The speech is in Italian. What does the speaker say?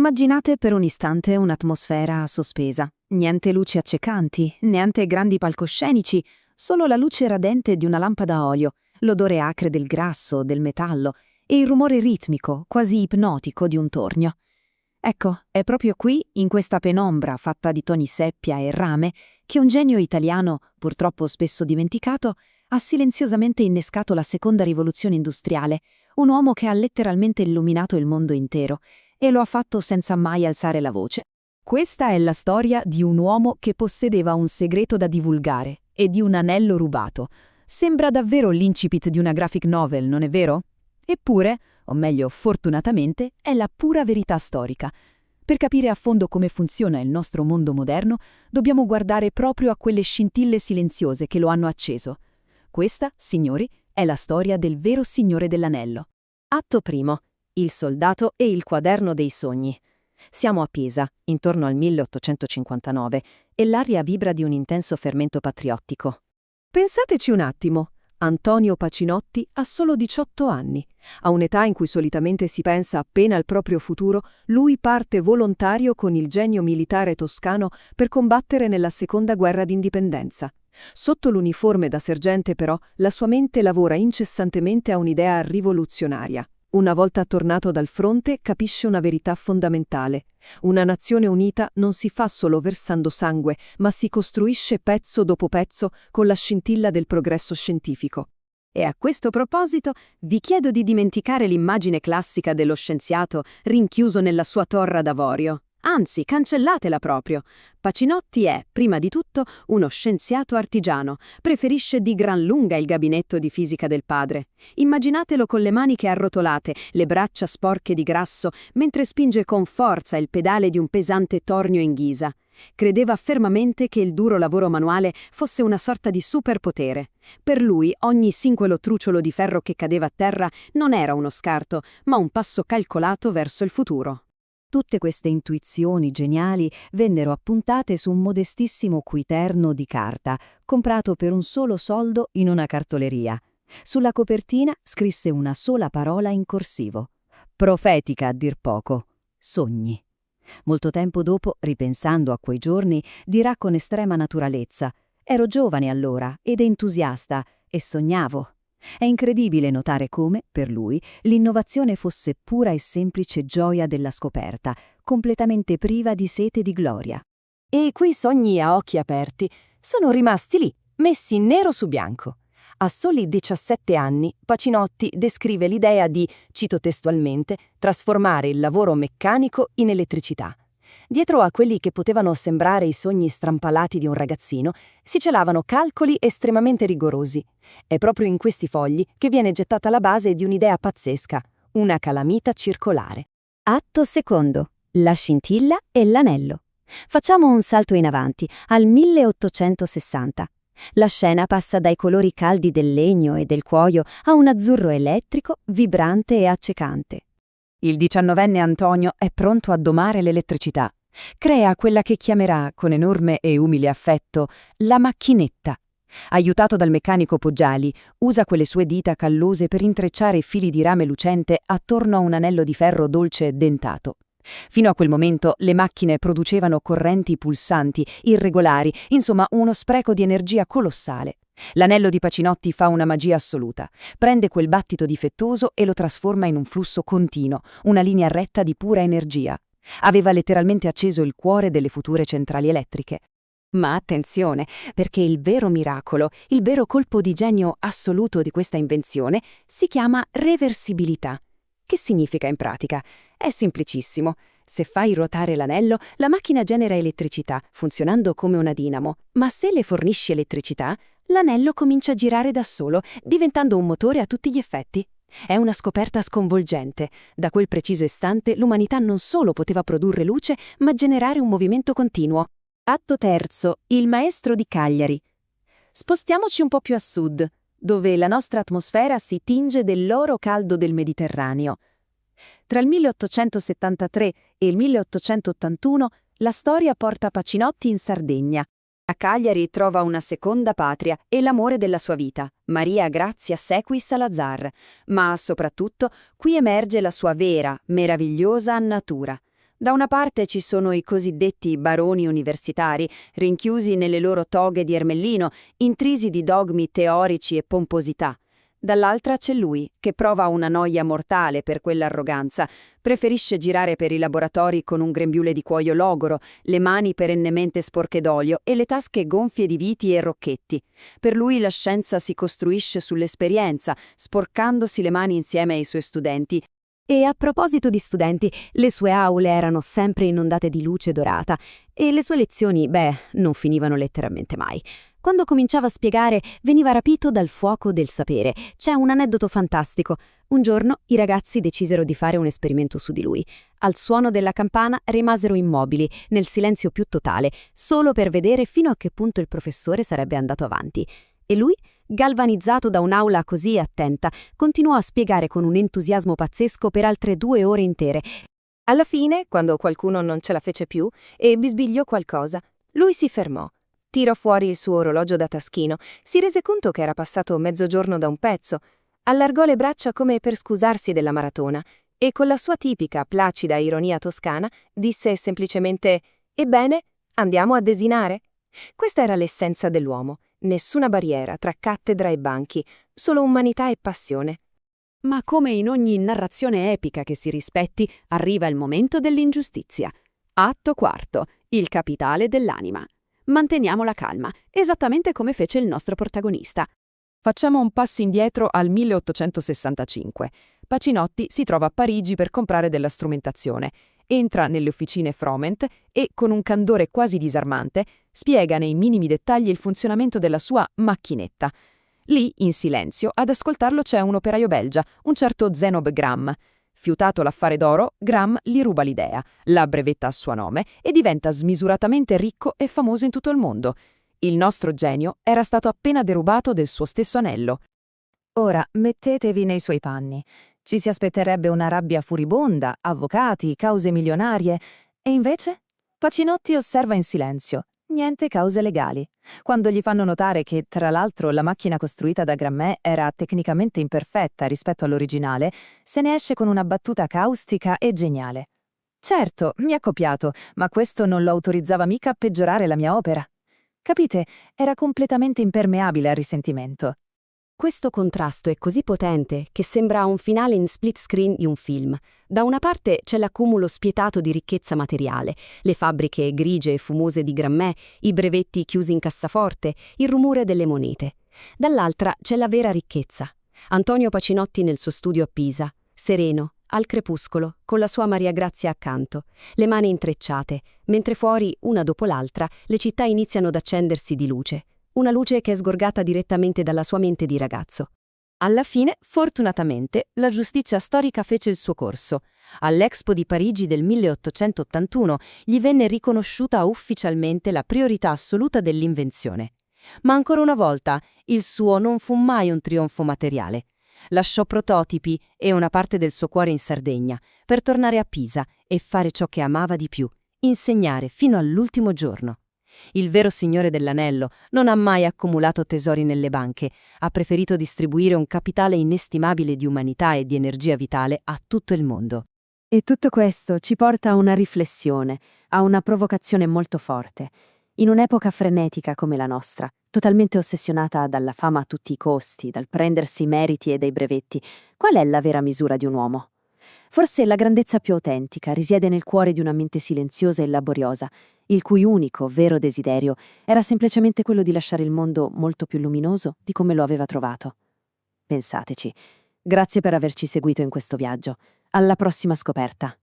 Immaginate per un istante un'atmosfera sospesa. Niente luci accecanti, neanche grandi palcoscenici, solo la luce radente di una lampada a olio, l'odore acre del grasso, del metallo e il rumore ritmico, quasi ipnotico di un tornio. Ecco, è proprio qui, in questa penombra fatta di toni seppia e rame, che un genio italiano, purtroppo spesso dimenticato, ha silenziosamente innescato la seconda rivoluzione industriale, un uomo che ha letteralmente illuminato il mondo intero, e lo ha fatto senza mai alzare la voce. Questa è la storia di un uomo che possedeva un segreto da divulgare e di un anello rubato. Sembra davvero l'incipit di una graphic novel, non è vero? Eppure, o meglio, fortunatamente, è la pura verità storica. Per capire a fondo come funziona il nostro mondo moderno, dobbiamo guardare proprio a quelle scintille silenziose che lo hanno acceso. Questa, signori, è la storia del vero Signore dell'Anello. Atto primo. Il soldato e il quaderno dei sogni. Siamo a Pisa, intorno al 1859, e l'aria vibra di un intenso fermento patriottico. Pensateci un attimo. Antonio Pacinotti ha solo 18 anni. A un'età in cui solitamente si pensa appena al proprio futuro, lui parte volontario con il genio militare toscano per combattere nella Seconda Guerra d'Indipendenza. Sotto l'uniforme da sergente, però, la sua mente lavora incessantemente a un'idea rivoluzionaria. Una volta tornato dal fronte, capisce una verità fondamentale. Una nazione unita non si fa solo versando sangue, ma si costruisce pezzo dopo pezzo con la scintilla del progresso scientifico. E a questo proposito vi chiedo di dimenticare l'immagine classica dello scienziato rinchiuso nella sua torre d'avorio. Anzi, cancellatela proprio. Pacinotti è, prima di tutto, uno scienziato artigiano. Preferisce di gran lunga il gabinetto di fisica del padre. Immaginatelo con le maniche arrotolate, le braccia sporche di grasso, mentre spinge con forza il pedale di un pesante tornio in ghisa. Credeva fermamente che il duro lavoro manuale fosse una sorta di superpotere. Per lui ogni singolo truciolo di ferro che cadeva a terra non era uno scarto, ma un passo calcolato verso il futuro. Tutte queste intuizioni geniali vennero appuntate su un modestissimo quiterno di carta, comprato per un solo soldo in una cartoleria. Sulla copertina scrisse una sola parola in corsivo. Profetica a dir poco. Sogni. Molto tempo dopo, ripensando a quei giorni, dirà con estrema naturalezza: ero giovane allora ed entusiasta e sognavo. È incredibile notare come, per lui, l'innovazione fosse pura e semplice gioia della scoperta, completamente priva di sete di gloria. E quei sogni a occhi aperti sono rimasti lì, messi nero su bianco. A soli 17 anni, Pacinotti descrive l'idea di, cito testualmente, trasformare il lavoro meccanico in elettricità. Dietro a quelli che potevano sembrare i sogni strampalati di un ragazzino, si celavano calcoli estremamente rigorosi. È proprio in questi fogli che viene gettata la base di un'idea pazzesca, una calamita circolare. Atto secondo. La scintilla e l'anello. Facciamo un salto in avanti, al 1860. La scena passa dai colori caldi del legno e del cuoio a un azzurro elettrico, vibrante e accecante. Il 19enne Antonio è pronto a domare l'elettricità. Crea quella che chiamerà, con enorme e umile affetto, la macchinetta. Aiutato dal meccanico Poggiali, usa quelle sue dita callose per intrecciare fili di rame lucente attorno a un anello di ferro dolce e dentato. Fino a quel momento le macchine producevano correnti pulsanti, irregolari, insomma uno spreco di energia colossale. L'anello di Pacinotti fa una magia assoluta. Prende quel battito difettoso e lo trasforma in un flusso continuo, una linea retta di pura energia. Aveva letteralmente acceso il cuore delle future centrali elettriche. Ma attenzione, perché il vero miracolo, il vero colpo di genio assoluto di questa invenzione si chiama reversibilità. Che significa in pratica? È semplicissimo. Se fai ruotare l'anello, la macchina genera elettricità, funzionando come una dinamo. Ma se le fornisci elettricità, l'anello comincia a girare da solo, diventando un motore a tutti gli effetti. È una scoperta sconvolgente. Da quel preciso istante l'umanità non solo poteva produrre luce, ma generare un movimento continuo. Atto terzo. Il maestro di Cagliari. Spostiamoci un po' più a sud, dove la nostra atmosfera si tinge dell'oro caldo del Mediterraneo. Tra il 1873 e il 1881 la storia porta Pacinotti in Sardegna. A Cagliari trova una seconda patria e l'amore della sua vita, Maria Grazia Secui Salazar, ma soprattutto qui emerge la sua vera, meravigliosa natura. Da una parte ci sono i cosiddetti baroni universitari, rinchiusi nelle loro toghe di ermellino, intrisi di dogmi teorici e pomposità. Dall'altra c'è lui, che prova una noia mortale per quell'arroganza. Preferisce girare per i laboratori con un grembiule di cuoio logoro, le mani perennemente sporche d'olio e le tasche gonfie di viti e rocchetti. Per lui la scienza si costruisce sull'esperienza, sporcandosi le mani insieme ai suoi studenti. E a proposito di studenti, le sue aule erano sempre inondate di luce dorata e le sue lezioni, non finivano letteralmente mai. Quando cominciava a spiegare, veniva rapito dal fuoco del sapere. C'è un aneddoto fantastico. Un giorno i ragazzi decisero di fare un esperimento su di lui. Al suono della campana rimasero immobili, nel silenzio più totale, solo per vedere fino a che punto il professore sarebbe andato avanti. E lui, galvanizzato da un'aula così attenta, continuò a spiegare con un entusiasmo pazzesco per altre 2 ore intere. Alla fine, quando qualcuno non ce la fece più e bisbigliò qualcosa, lui si fermò. Tirò fuori il suo orologio da taschino, si rese conto che era passato mezzogiorno da un pezzo, allargò le braccia come per scusarsi della maratona e con la sua tipica placida ironia toscana disse semplicemente «Ebbene, andiamo a desinare?» Questa era l'essenza dell'uomo, nessuna barriera tra cattedra e banchi, solo umanità e passione. Ma come in ogni narrazione epica che si rispetti, arriva il momento dell'ingiustizia. Atto quarto, il capitale dell'anima. Manteniamo la calma, esattamente come fece il nostro protagonista. Facciamo un passo indietro al 1865. Pacinotti si trova a Parigi per comprare della strumentazione. Entra nelle officine Froment e, con un candore quasi disarmante, spiega nei minimi dettagli il funzionamento della sua macchinetta. Lì, in silenzio, ad ascoltarlo c'è un operaio belga, un certo Zenob Gramm. Fiutato l'affare d'oro, Gramm gli ruba l'idea, la brevetta a suo nome e diventa smisuratamente ricco e famoso in tutto il mondo. Il nostro genio era stato appena derubato del suo stesso anello. Ora, mettetevi nei suoi panni. Ci si aspetterebbe una rabbia furibonda, avvocati, cause milionarie. E invece? Pacinotti osserva in silenzio. Niente cause legali. Quando gli fanno notare che, tra l'altro, la macchina costruita da Grammè era tecnicamente imperfetta rispetto all'originale, se ne esce con una battuta caustica e geniale. Certo, mi ha copiato, ma questo non lo autorizzava mica a peggiorare la mia opera. Capite? Era completamente impermeabile al risentimento. Questo contrasto è così potente che sembra un finale in split screen di un film. Da una parte c'è l'accumulo spietato di ricchezza materiale, le fabbriche grigie e fumose di Grammè, i brevetti chiusi in cassaforte, il rumore delle monete. Dall'altra c'è la vera ricchezza. Antonio Pacinotti nel suo studio a Pisa, sereno, al crepuscolo, con la sua Maria Grazia accanto, le mani intrecciate, mentre fuori, una dopo l'altra, le città iniziano ad accendersi di luce. Una luce che è sgorgata direttamente dalla sua mente di ragazzo. Alla fine, fortunatamente, la giustizia storica fece il suo corso. All'Expo di Parigi del 1881 gli venne riconosciuta ufficialmente la priorità assoluta dell'invenzione. Ma ancora una volta, il suo non fu mai un trionfo materiale. Lasciò prototipi e una parte del suo cuore in Sardegna per tornare a Pisa e fare ciò che amava di più, insegnare fino all'ultimo giorno. Il vero signore dell'anello non ha mai accumulato tesori nelle banche, ha preferito distribuire un capitale inestimabile di umanità e di energia vitale a tutto il mondo. E tutto questo ci porta a una riflessione, a una provocazione molto forte. In un'epoca frenetica come la nostra, totalmente ossessionata dalla fama a tutti i costi, dal prendersi i meriti e dei brevetti, qual è la vera misura di un uomo? Forse la grandezza più autentica risiede nel cuore di una mente silenziosa e laboriosa, il cui unico, vero desiderio era semplicemente quello di lasciare il mondo molto più luminoso di come lo aveva trovato. Pensateci. Grazie per averci seguito in questo viaggio. Alla prossima scoperta.